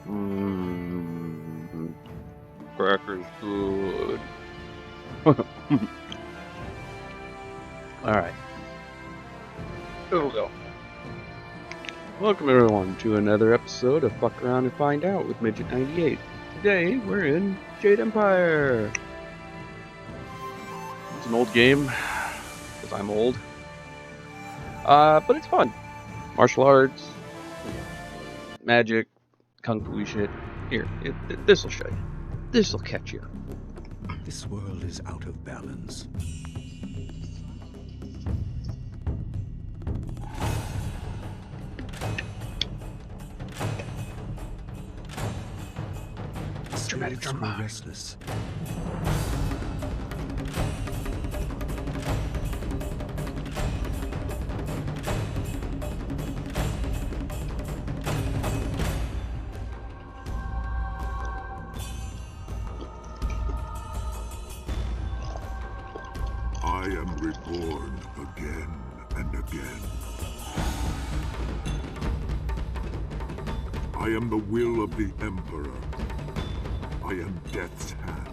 Mmm. Cracker's good. Alright. Here we go. Welcome everyone to another episode of Fuck Around and Find Out with Midget98. Today we're in Jade Empire. It's an old game, because I'm old. But it's fun. Martial arts, magic, kung fu shit. Here, this'll show you. This'll catch you. This world is out of balance. Dramatic Spirits drama. are restless. I am reborn again and again. I am the will of the Emperor. I am Death's hand.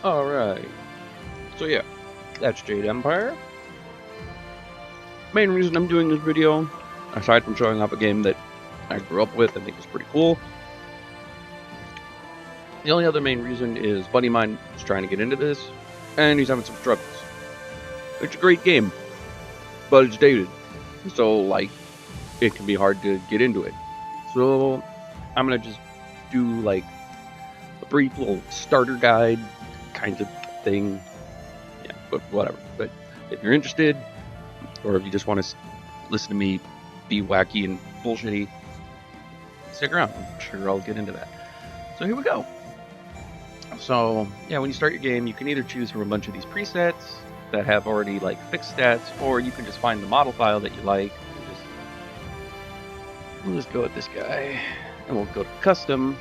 Alright. So yeah, that's Jade Empire. Main reason I'm doing this video, aside from showing off a game that I grew up with and think is pretty cool, the only other main reason is a buddy of mine is trying to get into this, and he's having some struggles. It's a great game, but it's dated, so like, it can be hard to get into it. So I'm gonna just do like a brief little starter guide kind of thing. Yeah, but whatever. But if you're interested, or if you just want to listen to me be wacky and bullshitty, stick around. I'm sure I'll get into that. So here we go. So yeah, when you start your game, you can either choose from a bunch of these presets that have already like fixed stats, or you can just find the model file that you like. We'll just go with this guy, and we'll go to custom,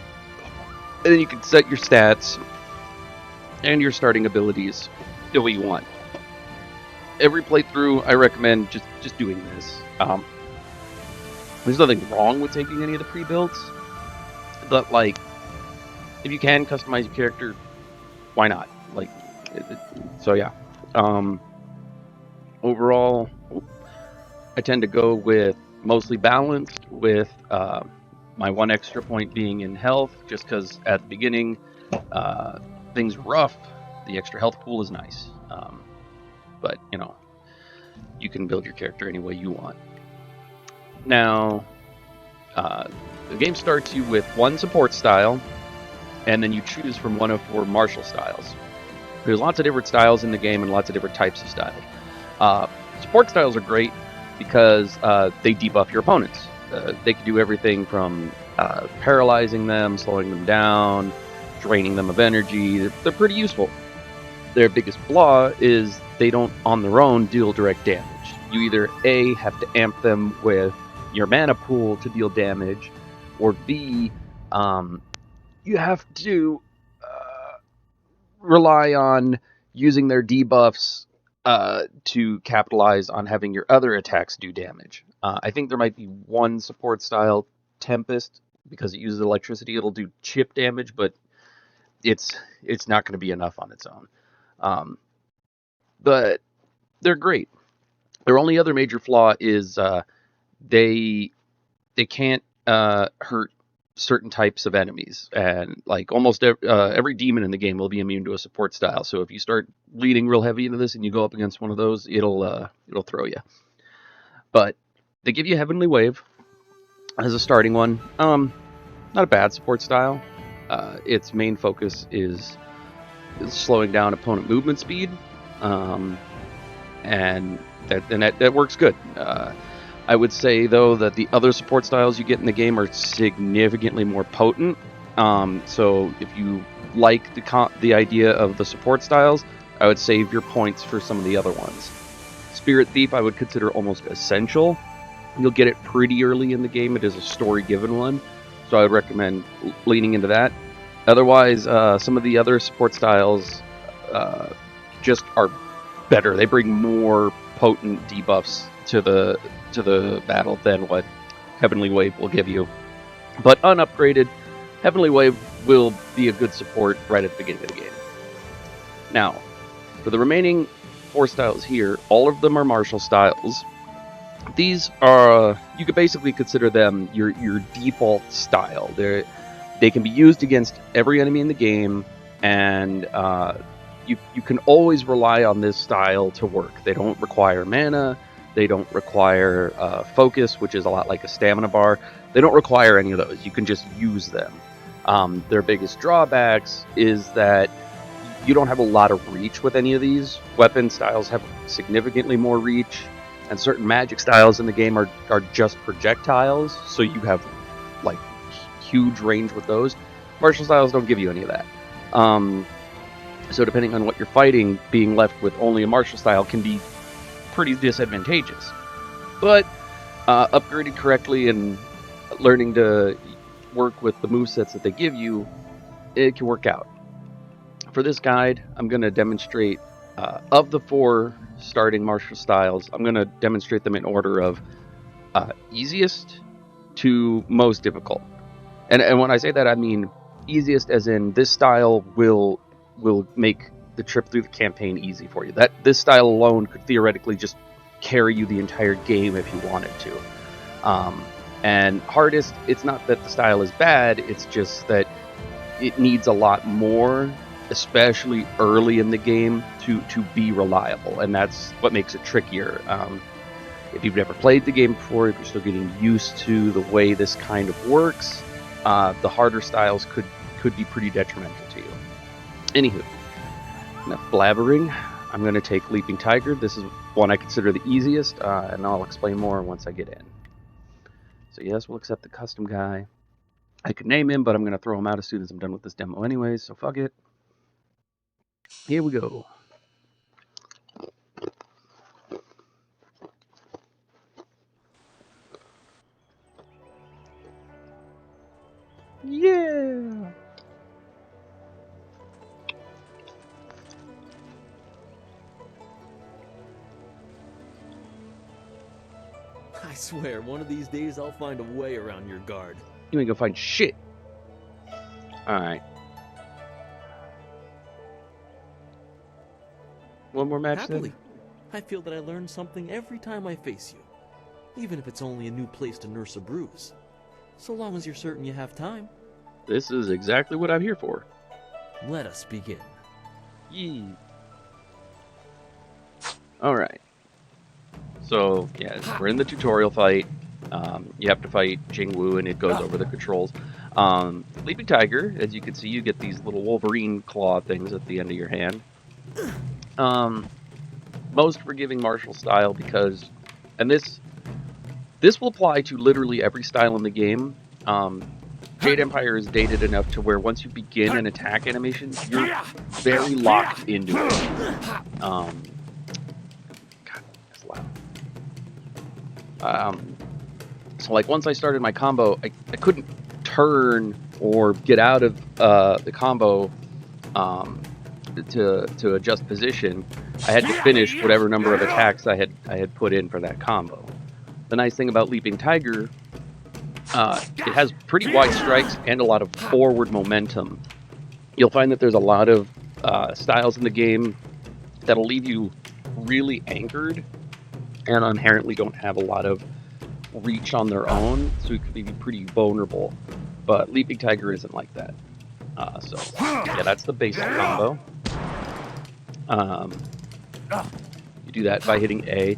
and then you can set your stats and your starting abilities the way you want. Every playthrough, I recommend just doing this. There's nothing wrong with taking any of the pre-builds, but like, if you can customize your character, why not? Like, so yeah. Overall, I tend to go with mostly balanced, with my one extra point being in health, just because at the beginning, things are rough. The extra health pool is nice. But, you know, you can build your character any way you want. Now, the game starts you with one support style, and then you choose from one of 4 martial styles. There's lots of different styles in the game and lots of different types of styles. Support styles are great because they debuff your opponents. They can do everything from paralyzing them, slowing them down, draining them of energy. They're pretty useful. Their biggest flaw is they don't, on their own, deal direct damage. You either A, have to amp them with your mana pool to deal damage, or B, you have to rely on using their debuffs to capitalize on having your other attacks do damage. I think there might be one support style, Tempest, because it uses electricity. It'll do chip damage, but it's not going to be enough on its own. But they're great. Their only other major flaw is they can't hurt certain types of enemies, and like almost every demon in the game will be immune to a support style. So if you start bleeding real heavy into this and you go up against one of those, it'll throw you. But they give you Heavenly Wave as a starting one. Not a bad support style. Its main focus is slowing down opponent movement speed, and that works good. I would say, though, that the other support styles you get in the game are significantly more potent. So if you like the idea of the support styles, I would save your points for some of the other ones. Spirit Thief I would consider almost essential, You'll get it pretty early in the game. It is a story-given one, so I would recommend leaning into that. Otherwise, some of the other support styles just are better. They bring more potent debuffs to the battle than what Heavenly Wave will give you. But unupgraded, Heavenly Wave will be a good support right at the beginning of the game. Now, for the remaining 4 styles here, all of them are martial styles. These are, you could basically consider them your default style. They can be used against every enemy in the game, and you can always rely on this style to work. They don't require mana, they don't require focus, which is a lot like a stamina bar. They don't require any of those. You can just use them. Their biggest drawbacks is that you don't have a lot of reach with any of these. Weapon styles have significantly more reach, and certain magic styles in the game are just projectiles, so you have like huge range with those. Martial styles don't give you any of that. So depending on what you're fighting, being left with only a martial style can be pretty disadvantageous. But upgraded correctly and learning to work with the movesets that they give you, it can work out. For this guide, I'm going to demonstrate of the 4 starting martial styles, I'm going to demonstrate them in order of easiest to most difficult. And when I say that, I mean easiest as in this style will make the trip through the campaign easy for you. This style alone could theoretically just carry you the entire game if you wanted to. And hardest, it's not that the style is bad, it's just that it needs a lot more, especially early in the game, to be reliable, and that's what makes it trickier. If you've never played the game before, if you're still getting used to the way this kind of works, the harder styles could be pretty detrimental to you. Anywho, enough blabbering. I'm going to take Leaping Tiger. This is one I consider the easiest, and I'll explain more once I get in. So yes, we'll accept the custom guy. I could name him, but I'm going to throw him out as soon as I'm done with this demo anyways, so fuck it. Here we go. Yeah! I swear, one of these days I'll find a way around your guard. You ain't gonna find shit. Alright. One more match Happily. then? I feel that I learn something every time I face you. Even if it's only a new place to nurse a bruise. So long as you're certain you have time. This is exactly what I'm here for. Let us begin. Yee. Alright. So, yeah, we're in the tutorial fight. You have to fight Jingwu, and it goes over the controls. Leaping Tiger, as you can see, you get these little Wolverine claw things at the end of your hand. Most forgiving martial style because, and this will apply to literally every style in the game. Jade Empire is dated enough to where once you begin an attack animation, you're very locked into it. God, that's loud. So like once I started my combo, I couldn't turn or get out of the combo to adjust position. I had to finish whatever number of attacks I had put in for that combo. The nice thing about Leaping Tiger, it has pretty wide strikes and a lot of forward momentum. You'll find that there's a lot of styles in the game that'll leave you really anchored and inherently don't have a lot of reach on their own, so it could be pretty vulnerable. But Leaping Tiger isn't like that. So yeah, that's the basic combo. You do that by hitting A.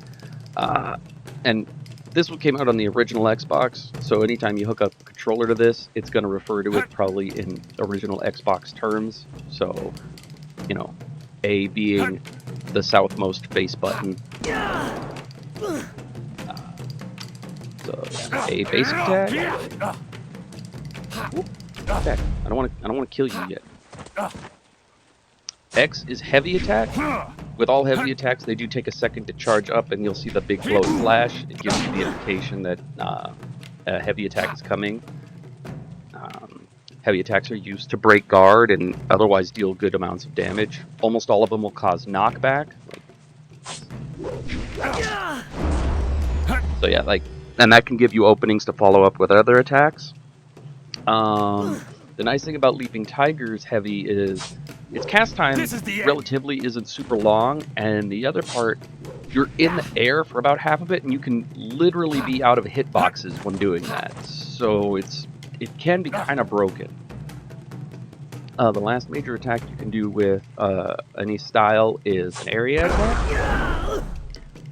And this one came out on the original Xbox, so anytime you hook up a controller to this, it's going to refer to it probably in original Xbox terms. So, you know, A being the southmost face button. So A basic attack. Attack. I don't want to kill you yet. X is heavy attack. with all heavy attacks, they do take a second to charge up, and you'll see the big glowing flash. It gives you the indication that a heavy attack is coming. Heavy attacks are used to break guard and otherwise deal good amounts of damage. Almost all of them will cause knockback. So yeah, and that can give you openings to follow up with other attacks. The nice thing about Leaping Tiger's heavy is its cast time relatively isn't super long, and the other part, you're in the air for about half of it, and you can literally be out of hitboxes when doing that. So it can be kind of broken. The last major attack you can do with any style is an area attack.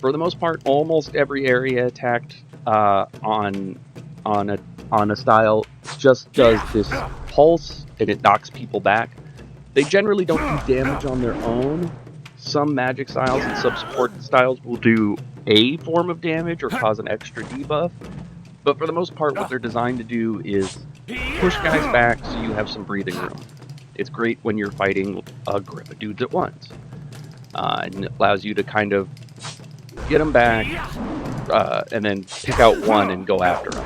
For the most part, almost every area attacked on a style just does this pulse, and it knocks people back. They generally don't do damage on their own. Some magic styles and some support styles will do a form of damage or cause an extra debuff. But for the most part, what they're designed to do is push guys back so you have some breathing room. It's great when you're fighting a grip of dudes at once. And it allows you to kind of get them back and then pick out one and go after them.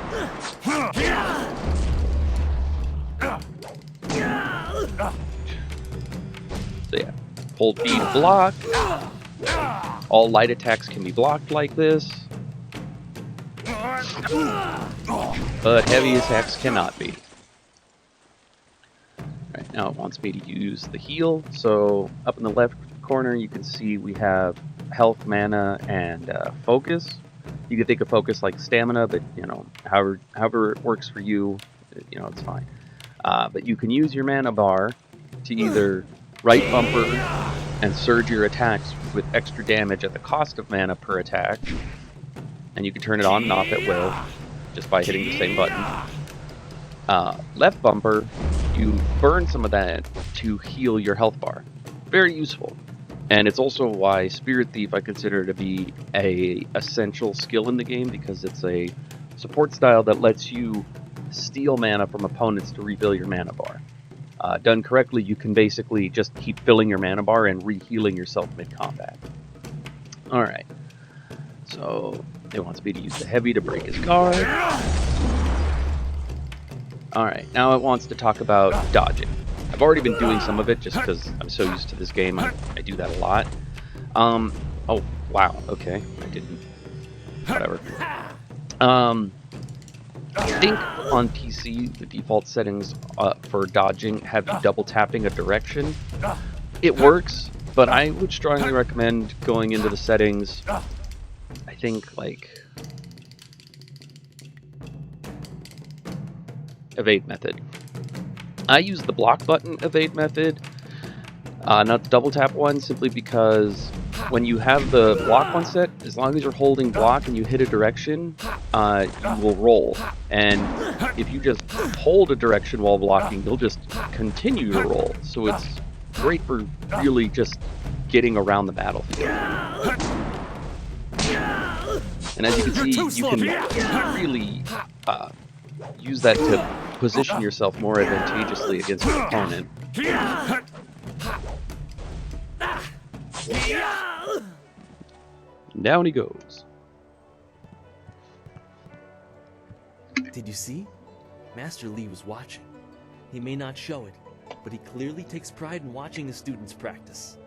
So yeah, hold B to block. All light attacks can be blocked like this. But heavy attacks cannot be. Right, now it wants me to use the heal. So up in the left corner you can see we have health, mana, and focus. You can think of focus like stamina, but you know, however it works for you, you know, it's fine. But you can use your mana bar to either right bumper and surge your attacks with extra damage at the cost of mana per attack, and you can turn it on and off at will just by hitting the same button. Left bumper, you burn some of that to heal your health bar. Very useful. And it's also why Spirit Thief I consider to be a essential skill in the game, because it's a support style that lets you steal mana from opponents to refill your mana bar. Done correctly, you can basically just keep filling your mana bar and re-healing yourself mid-combat. Alright, so it wants me to use the heavy to break his guard. Alright, now it wants to talk about dodging. I've already been doing some of it just because I'm so used to this game. I do that a lot. Oh, wow, okay, I didn't. Whatever. I think on PC, the default settings for dodging have you double tapping a direction. It works, but I would strongly recommend going into the settings, I think, like, evade method. I use the block button evade method, not the double tap one, simply because when you have the block one set, as long as you're holding block and you hit a direction, you will roll. And if you just hold a direction while blocking, you'll just continue to roll. So it's great for really just getting around the battlefield. And as you can see, you can really use that to position yourself more advantageously against your opponent. Down he goes. Did you see? Master Lee was watching. He may not show it, but he clearly takes pride in watching his students practice.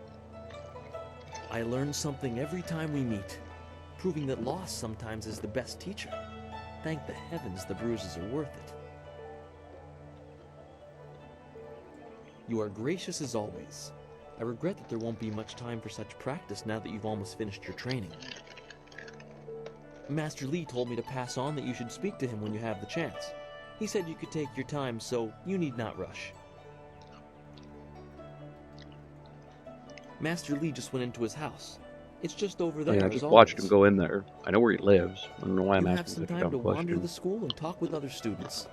I learn something every time we meet, proving that loss sometimes is the best teacher. Thank the heavens the bruises are worth it. You are gracious as always. I regret that there won't be much time for such practice now that you've almost finished your training. Master Lee told me to pass on that you should speak to him when you have the chance. He said you could take your time, so you need not rush. Master Lee just went into his house. It's just over there. Yeah, I just watched him go in there. I know where he lives. I don't know why I'm asking such a dumb question. You have some time to wander the school and talk with other students.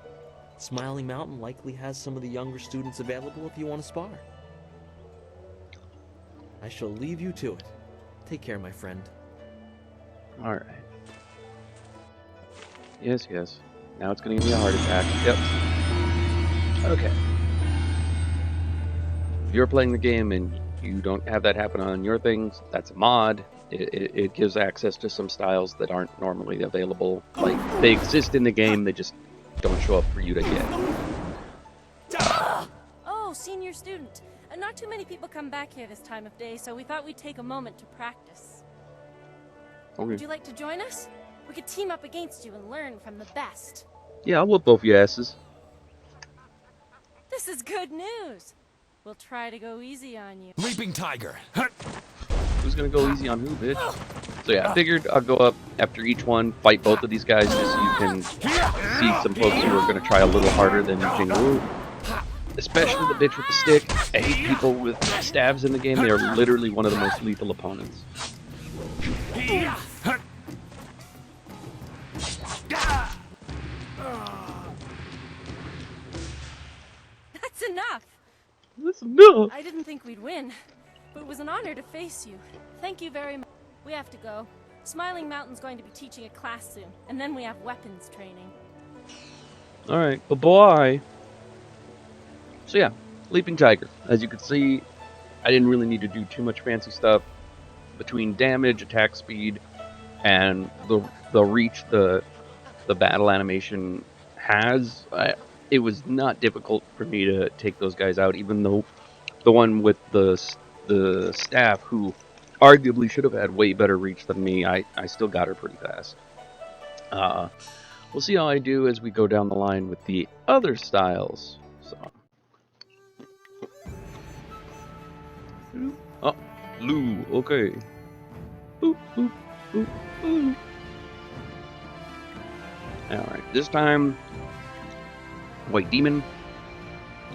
Smiling Mountain likely has some of the younger students available if you want to spar. I shall leave you to it. Take care, my friend. Alright. Yes, yes. Now it's gonna give me a heart attack. Yep. Okay. If you're playing the game and you don't have that happen on your things, that's a mod. It gives access to some styles that aren't normally available. Like, they exist in the game, they just don't show up for you to get. Oh, senior student. Not too many people come back here this time of day, so we thought we'd take a moment to practice. Okay. Would you like to join us? We could team up against you and learn from the best. Yeah, I'll whoop both your asses. This is good news. We'll try to go easy on you. Leaping tiger. Who's gonna go easy on who, bitch? So yeah, I figured I'll go up after each one, fight both of these guys, just so you can see some folks who are gonna try a little harder than Jinwoo. Especially the bitch with the stick. I hate people with stabs in the game. They are literally one of the most lethal opponents. That's enough. That's enough. I didn't think we'd win, but it was an honor to face you. Thank you very much. We have to go. Smiling Mountain's going to be teaching a class soon, and then we have weapons training. Alright, bye-bye. So yeah, Leaping Tiger. As you can see, I didn't really need to do too much fancy stuff. Between damage, attack speed, and the reach the battle animation has, it was not difficult for me to take those guys out, even though the one with the staff, who arguably should have had way better reach than me, I still got her pretty fast. We'll see how I do as we go down the line with the other styles. So. Oh, Lou, okay. Boop, boop, boop, boop. Alright, this time, White Demon.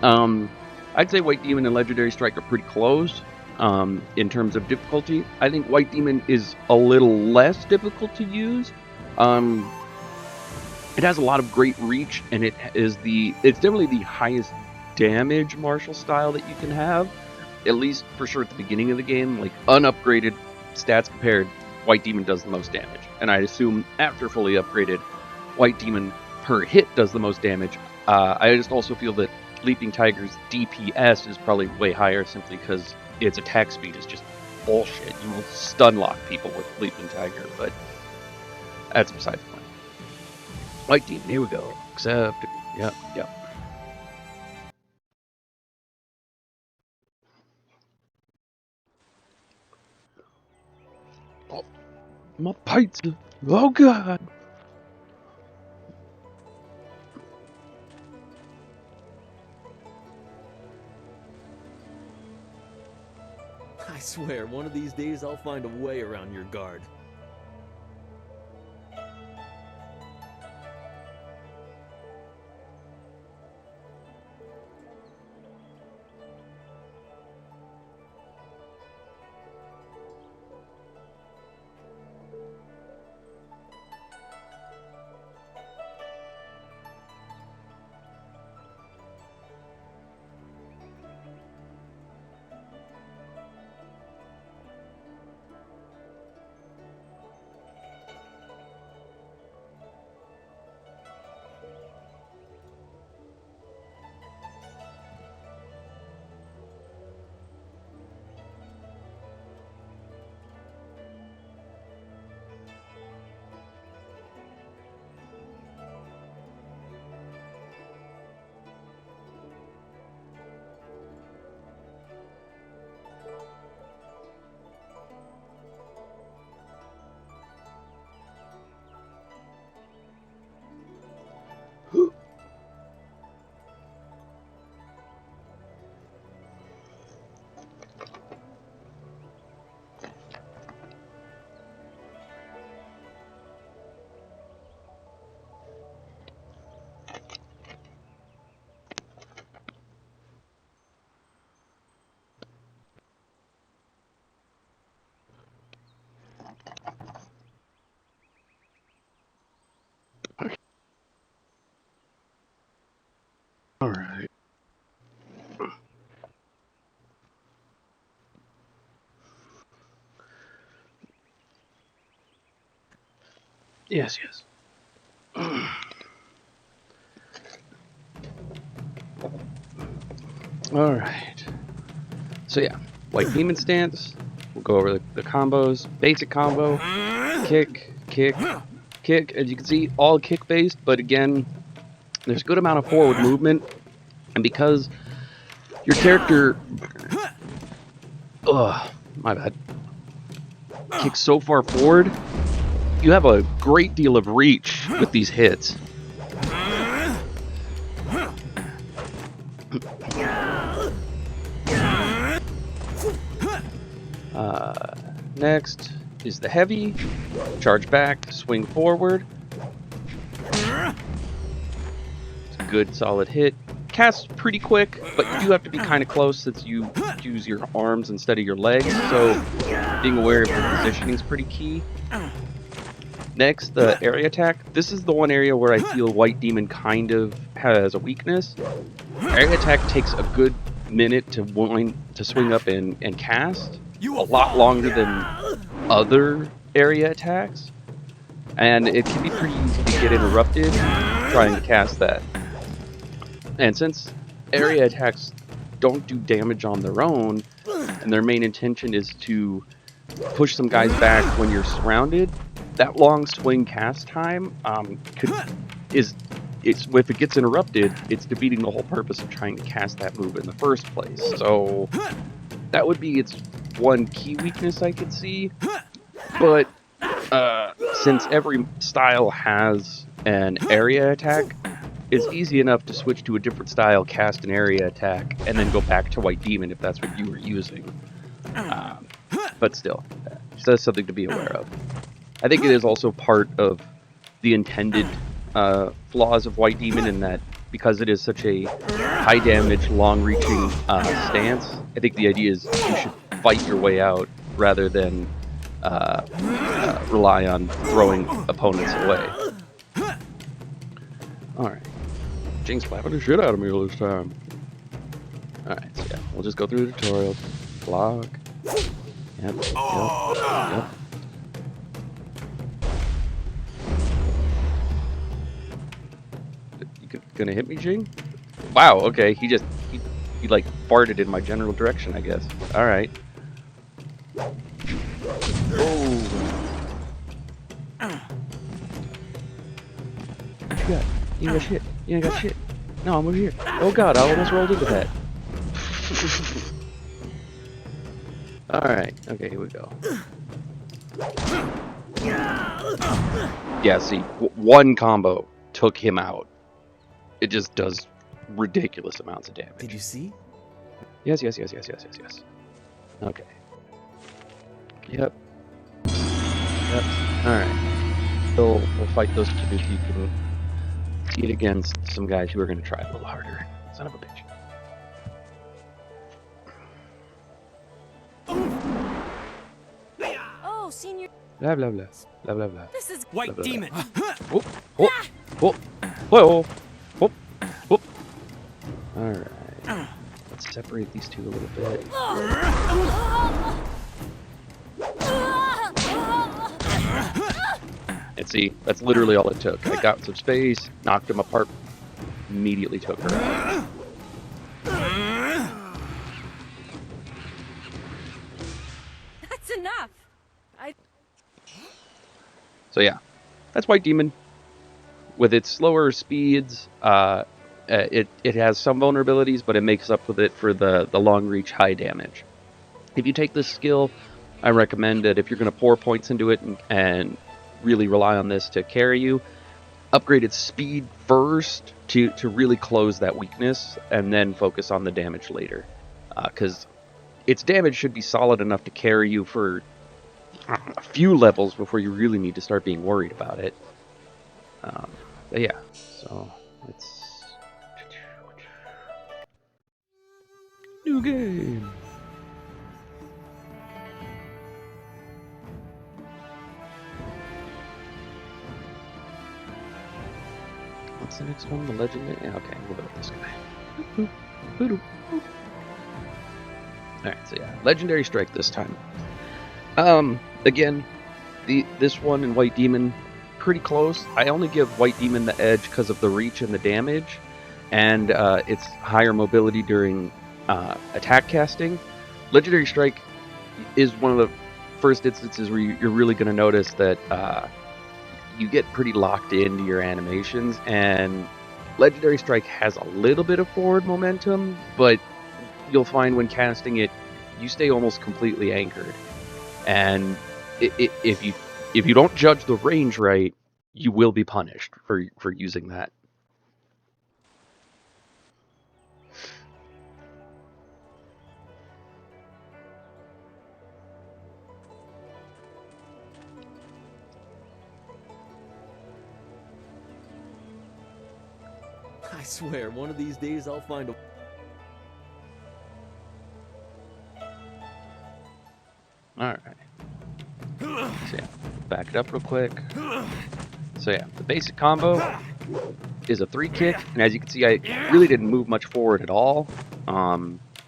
I'd say White Demon and Legendary Strike are pretty close in terms of difficulty. I think White Demon is a little less difficult to use. It has a lot of great reach, and it's definitely the highest damage martial style that you can have. At least for sure at the beginning of the game, like unupgraded stats compared, White Demon does the most damage. And I'd assume after fully upgraded, White Demon per hit does the most damage. I just also feel that Leaping Tiger's DPS is probably way higher simply because its attack speed is just bullshit. You will stun lock people with Leaping Tiger, but that's besides the point. White Demon, here we go. Accept. Yep. Oh, my pizza. Oh god. I swear, one of these days I'll find a way around your guard. Alright. Yes. Alright. So yeah, White Demon stance. We'll go over the combos. Basic combo. Kick, kick, kick. As you can see, all kick based, but again, there's a good amount of forward movement. And because your character... Ugh, my bad. Kicks so far forward, you have a great deal of reach with these hits. Next is the heavy. Charge back, swing forward. It's a good solid hit. Cast pretty quick, but you do have to be kind of close since you use your arms instead of your legs, so being aware of your positioning is pretty key. Next, the area attack. This is the one area where I feel White Demon kind of has a weakness. Area attack takes a good minute to swing up and cast. A lot longer than other area attacks. And it can be pretty easy to get interrupted trying to cast that. And since area attacks don't do damage on their own, and their main intention is to push some guys back when you're surrounded, that long swing cast time if it gets interrupted, it's defeating the whole purpose of trying to cast that move in the first place. So that would be its one key weakness I could see. But since every style has an area attack, it's easy enough to switch to a different style, cast an area attack, and then go back to White Demon if that's what you were using. But still, that's something to be aware of. I think it is also part of the intended flaws of White Demon in that because it is such a high damage, long-reaching stance, I think the idea is you should fight your way out rather than rely on throwing opponents away. Alright. Jinx slapping the shit out of me all this time. Alright, so yeah, we'll just go through the tutorials. Block. Yep. You gonna hit me, Jing? Wow, okay, he like farted in my general direction, I guess. Alright. Oh. What you got? You ain't got shit. You ain't got shit. No, I'm over here. Oh god, I almost rolled into that. Alright, okay, here we go. Yeah, see, one combo took him out. It just does ridiculous amounts of damage. Did you see? Yes. Okay. Yep. Alright. We'll fight those two if you can get against some guys who are going to try a little harder. Son of a bitch. Oh, senior. Blah blah blah. Blah blah blah. This is White Blah, blah, Demon. Whoop, whoop, whoop, whoop, whoop, whoop. Alright. Let's separate these two a little bit. And see, that's literally all it took. I got some space, knocked him apart, immediately took her out. That's enough. So yeah, that's White Demon. With its slower speeds, it has some vulnerabilities, but it makes up with it for the long reach, high damage. If you take this skill, I recommend that if you're going to pour points into it and really rely on this to carry you, upgrade its speed first to really close that weakness, and then focus on the damage later. Because its damage should be solid enough to carry you for a few levels before you really need to start being worried about it. But yeah, so it's new game. What's the next one? The legendary? Yeah, okay, we'll go with this guy. Alright, so yeah, legendary strike this time. Again, this one and White Demon pretty close. I only give White Demon the edge because of the reach and the damage, and its higher mobility during attack casting. Legendary Strike is one of the first instances where you're really going to notice that you get pretty locked into your animations, and Legendary Strike has a little bit of forward momentum, but you'll find when casting it, you stay almost completely anchored. And if you don't judge the range right, you will be punished for using that. I swear, one of these days I'll find a... Alright. So yeah, back it up real quick. So yeah, the basic combo is a 3 kick, and as you can see, I really didn't move much forward at all.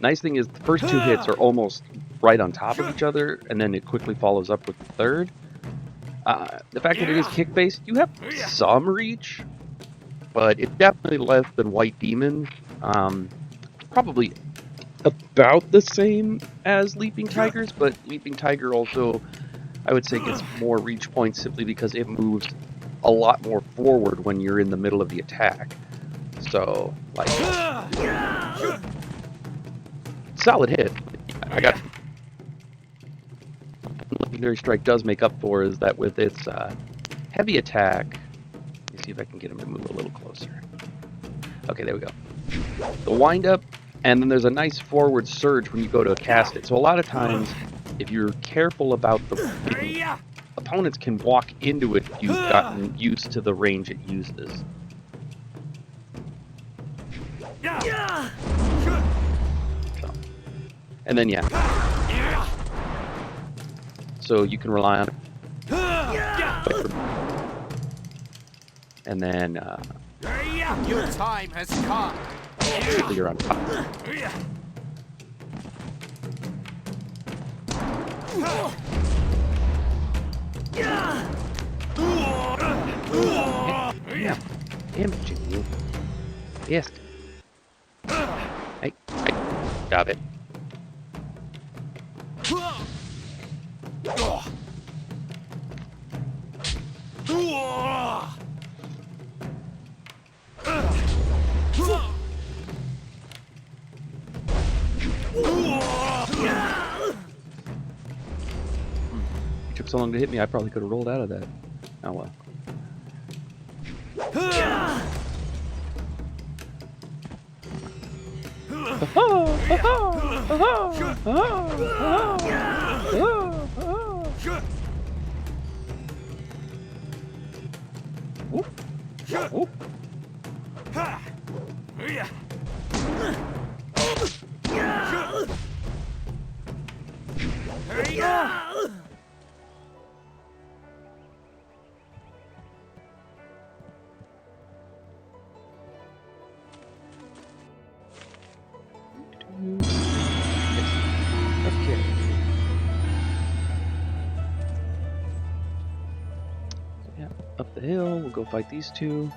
Nice thing is the first 2 hits are almost right on top of each other, and then it quickly follows up with the third. The fact that it is kick-based, you have some reach, but it's definitely less than White Demon. Probably about the same as Leaping Tigers, but Leaping Tiger also, I would say, gets more reach points simply because it moves a lot more forward when you're in the middle of the attack. So, like, solid hit. I got Legendary Strike does make up for is that with its heavy attack. Let me see if I can get him to move a little closer. Okay, there we go. The wind up, and then there's a nice forward surge when you go to cast it. So a lot of times, if you're careful about the opponents can walk into it if you've gotten used to the range it uses. So, and then yeah. So you can rely on it. And then your time has come. You're on top. Yeah. Damaging you. Yes. Hey. Got it. It took so long to hit me, I probably could have rolled out of that. Oh well. Okay. Yeah, up the hill, we'll go fight these two.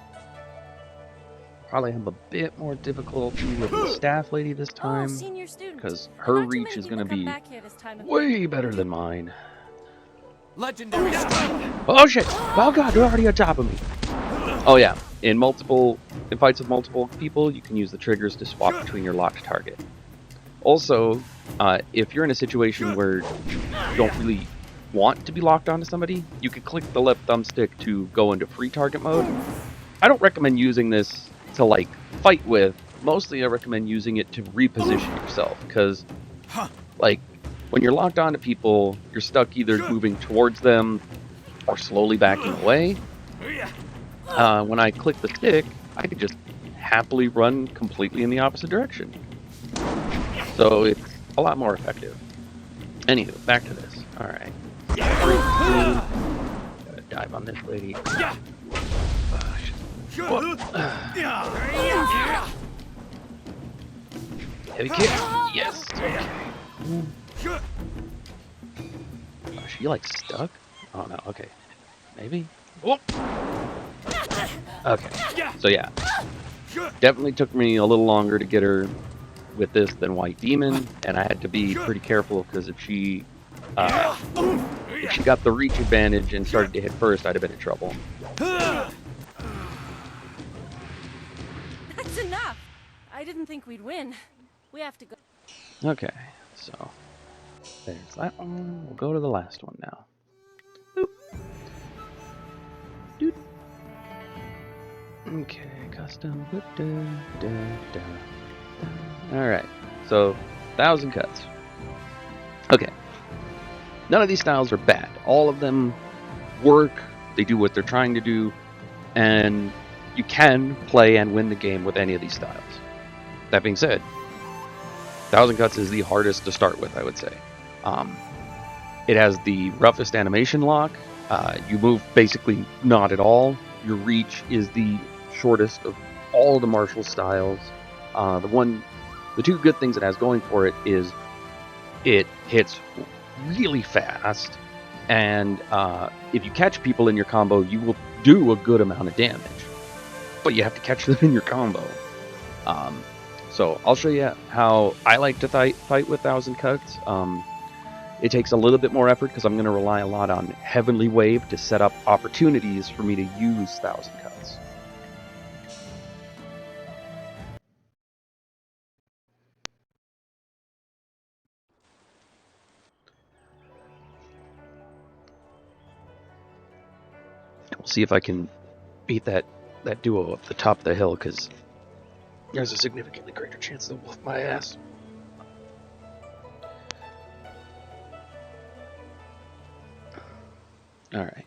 Probably have a bit more difficulty with the staff lady this time, because her reach is going to be way better than mine. Legendary Strike. Oh shit! Oh god, they're already on top of me. Oh yeah, in fights with multiple people, you can use the triggers to swap between your locked target. Also, if you're in a situation where you don't really want to be locked onto somebody, you can click the left thumbstick to go into free target mode. I don't recommend using this to like fight with. Mostly I recommend using it to reposition yourself, because like when you're locked onto people, you're stuck either moving towards them or slowly backing away. When I click the stick, I can just happily run completely in the opposite direction. So it's a lot more effective. Anywho, back to this. Alright. Gotta dive on this lady. Heavy kick? Yes! Okay. Oh, she like stuck? Oh no, okay. Maybe? Oh. Okay. So yeah. Definitely took me a little longer to get her with this than White Demon, and I had to be pretty careful because if she got the reach advantage and started to hit first, I'd have been in trouble. That's enough. I didn't think we'd win. We have to go. Okay, so there's that one. We'll go to the last one now. Boop. Doot. Okay, custom. Alright, so 1,000 cuts. Okay. None of these styles are bad. All of them work, they do what they're trying to do, and you can play and win the game with any of these styles. That being said, 1,000 cuts is the hardest to start with, I would say. It has the roughest animation lock. You move basically not at all. Your reach is the shortest of all the martial styles. The two good things it has going for it is it hits really fast, and if you catch people in your combo, you will do a good amount of damage. But you have to catch them in your combo. So I'll show you how I like to fight with 1,000 cuts. It takes a little bit more effort because I'm going to rely a lot on Heavenly Wave to set up opportunities for me to use 1,000 cuts. We'll see if I can beat that duo up the top of the hill, because there's a significantly greater chance they'll whoop my ass. Alright.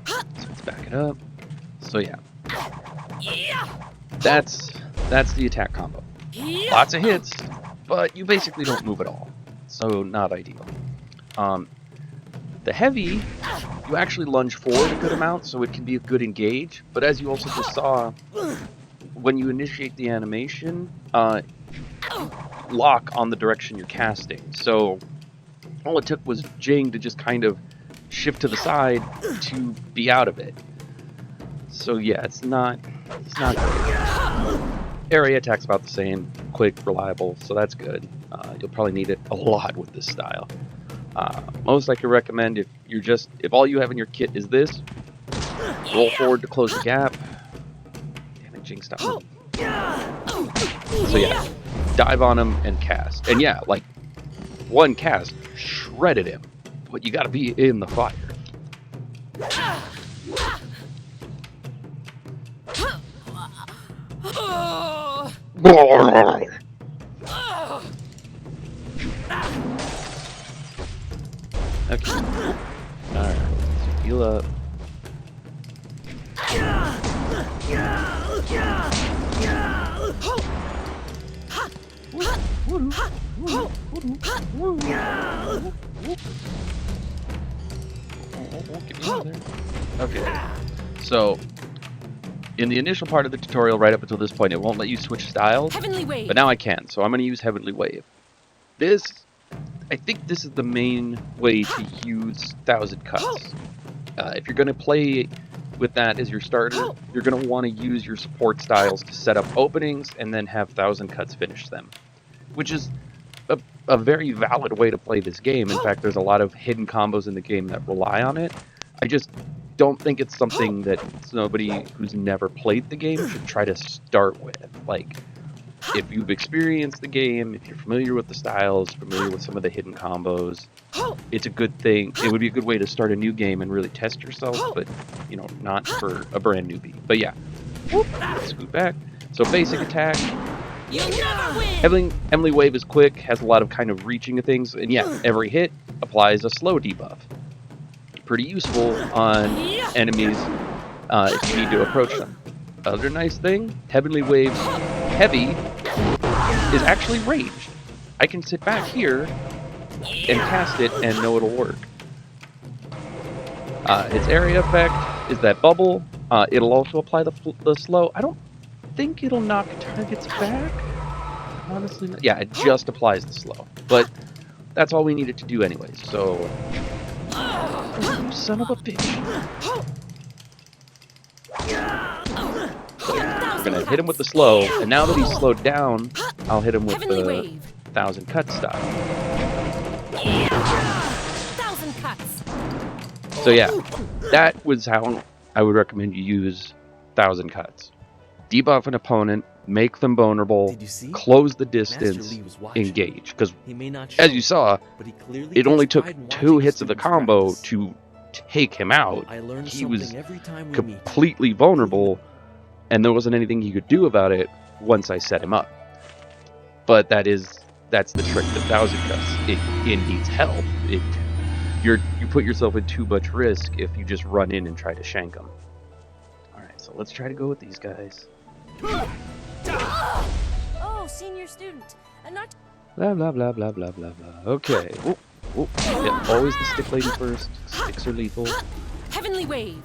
So let's back it up. So yeah. That's the attack combo. Lots of hits, but you basically don't move at all. So not ideal. The heavy, you actually lunge forward a good amount, so it can be a good engage. But as you also just saw, when you initiate the animation, lock on the direction you're casting. So all it took was Jing to just kind of shift to the side to be out of it. So yeah, it's not great. Area attack's about the same, quick, reliable, so that's good. You'll probably need it a lot with this style. Most I could recommend, if all you have in your kit is this, roll forward to close the gap. Damn it, Jing, stop. So yeah, dive on him and cast. And yeah, like, one cast shredded him, but you gotta be in the fire. Okay. Alright, so heal up. Okay, so in the initial part of the tutorial, right up until this point, it won't let you switch styles, but now I can, so I'm going to use Heavenly Wave. I think this is the main way to use 1,000 cuts. If you're going to play with that as your starter, you're going to want to use your support styles to set up openings and then have 1,000 cuts finish them, which is a very valid way to play this game. In fact, there's a lot of hidden combos in the game that rely on it. I just don't think it's something that somebody who's never played the game should try to start with. Like, if you've experienced the game, if you're familiar with the styles, familiar with some of the hidden combos, it's a good thing. It would be a good way to start a new game and really test yourself, but, you know, not for a brand newbie. But yeah, scoot back. So basic attack. Heavenly Wave is quick, has a lot of kind of reaching of things, and yeah, every hit applies a slow debuff. Pretty useful on enemies if you need to approach them. Other nice thing, Heavenly Wave's heavy is actually ranged. I can sit back here and cast it and know it'll work. Its area effect is that bubble. It'll also apply the slow. I don't think it'll knock targets back. Honestly, not. Yeah, it just applies the slow. But that's all we needed to do anyways. So, son of a bitch. So we're gonna hit him with the slow, and now that he's slowed down, I'll hit him with Heavenly the wave. 1,000 cut style. 1,000 cuts. So yeah, that was how I would recommend you use 1,000 cuts. Debuff an opponent, make them vulnerable, Did you see? close the Master distance, Lee was watching. engage. Because He may not show as you it, saw, but he clearly it only takes took pride in 2 watching hits of the students combo practice. to take him out. I learned He something was every time we meet. completely vulnerable, and there wasn't anything he could do about it once I set him up. But that's the trick to 1,000 cuts. It needs help. You put yourself in too much risk if you just run in and try to shank them. Alright, so let's try to go with these guys. Oh, senior student. Not Blah blah blah blah blah blah blah. Okay. Whoop, whoop. Yeah, always the stick lady first. Sticks are lethal. heavenly wave.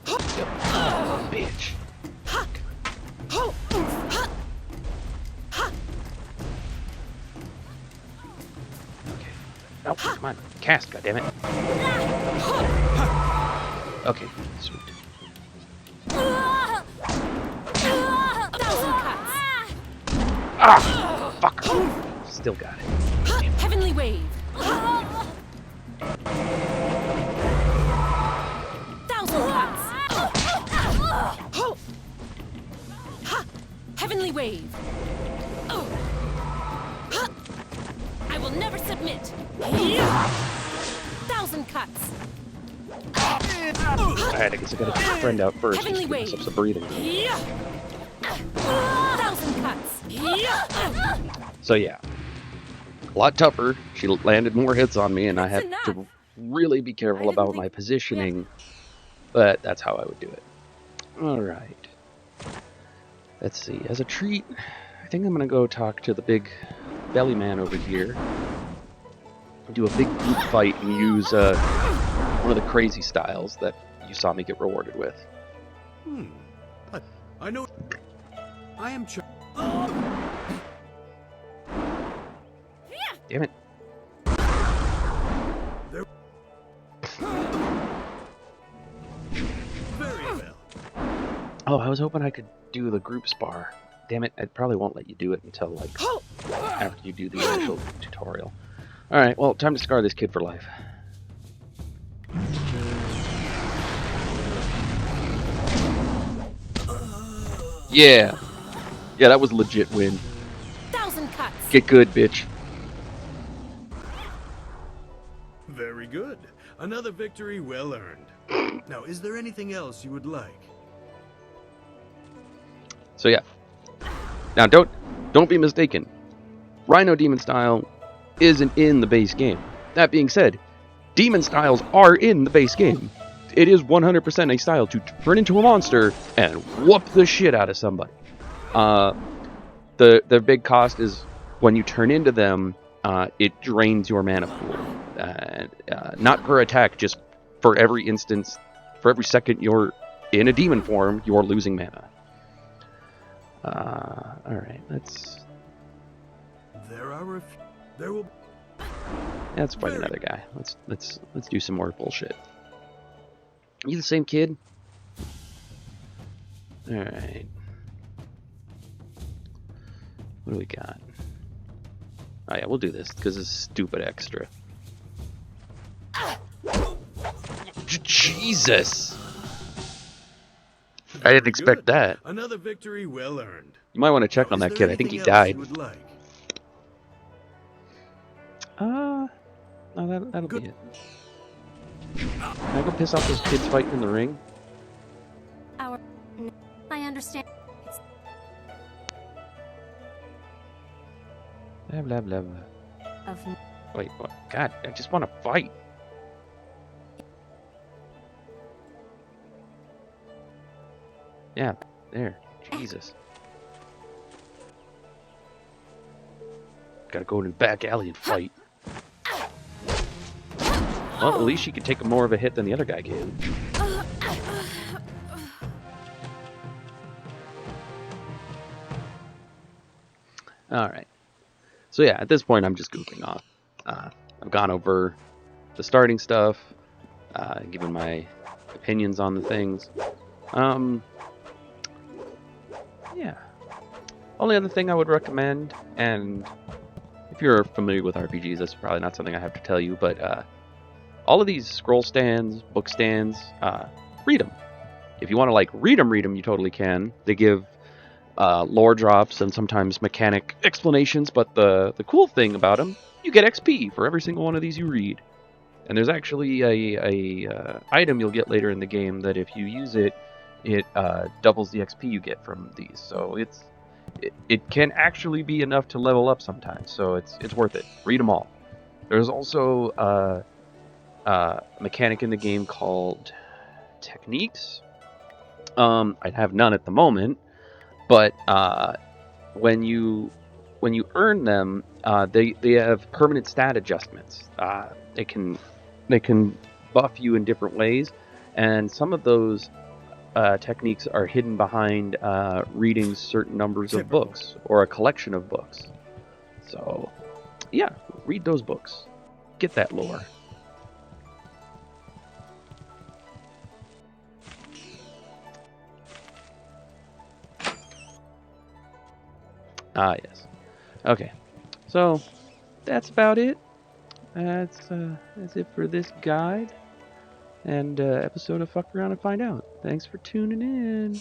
Oh, bitch. Okay. Oh, come on. Cast, goddammit. Okay, sweet. 1,000 cuts. Ah! Fuck. Still got it. Heavenly wave. 1,000 cuts. Heavenly wave. I will never submit. 1,000 cuts. Alright, I guess I gotta get my friend out first. Heavenly Just give wave. myself some breathing. 1,000 cuts. So yeah, a lot tougher. She landed more hits on me, and I That's had enough. to really be careful I didn't about think- my positioning. But that's how I would do it. All right. Let's see. As a treat, I think I'm gonna go talk to the big belly man over here. Do a big group fight and use one of the crazy styles that you saw me get rewarded with. I know. I am. Damn it. Very well. Oh, I was hoping I could do the group spar. Damn it, I probably won't let you do it until, like, after you do the initial tutorial. Alright, well, time to scar this kid for life. Yeah! Yeah, that was a legit win. 1,000 cuts. Get good, bitch. Very good. Another victory well earned. Now, is there anything else you would like? So yeah. Now don't be mistaken. Rhino Demon Style isn't in the base game. That being said, Demon Styles are in the base game. It is 100% a style to turn into a monster and whoop the shit out of somebody. The big cost is when you turn into them, it drains your mana pool. Not per attack, just for every instance, for every second you're in a demon form, you're losing mana. Alright, let's... There will. Let's fight another guy. Let's do some more bullshit. You the same kid? Alright. What do we got? Oh yeah, we'll do this, because it's stupid extra. Jesus! I didn't expect that. Another victory well earned. You might want to check on that kid. I think he died. Like? No, that'll be it. Can I go piss off those kids fighting in the ring? I understand. Blah, blah, blah, blah. Of Wait, what? God, I just want to fight. Yeah, there. Jesus. Gotta go in the back alley and fight. Well, at least she could take more of a hit than the other guy can. Alright. So yeah, at this point I'm just goofing off. I've gone over the starting stuff, given my opinions on the things. Yeah. Only other thing I would recommend, and if you're familiar with RPGs, that's probably not something I have to tell you, but all of these scroll stands, book stands, read them. If you want to like read them, you totally can. They give lore drops and sometimes mechanic explanations, but the cool thing about them, you get XP for every single one of these you read. And there's actually a item you'll get later in the game that if you use it, it doubles the XP you get from these. So it can actually be enough to level up sometimes. So it's worth it. Read them all. There's also a mechanic in the game called techniques. I have none at the moment, but when you earn them, they have permanent stat adjustments. They can buff you in different ways, and some of those techniques are hidden behind reading certain numbers of books or a collection of books. So, yeah, read those books. Get that lore. Ah, yes. Okay. So, that's about it. That's it for this guide and episode of Fuck Around and Find Out. Thanks for tuning in.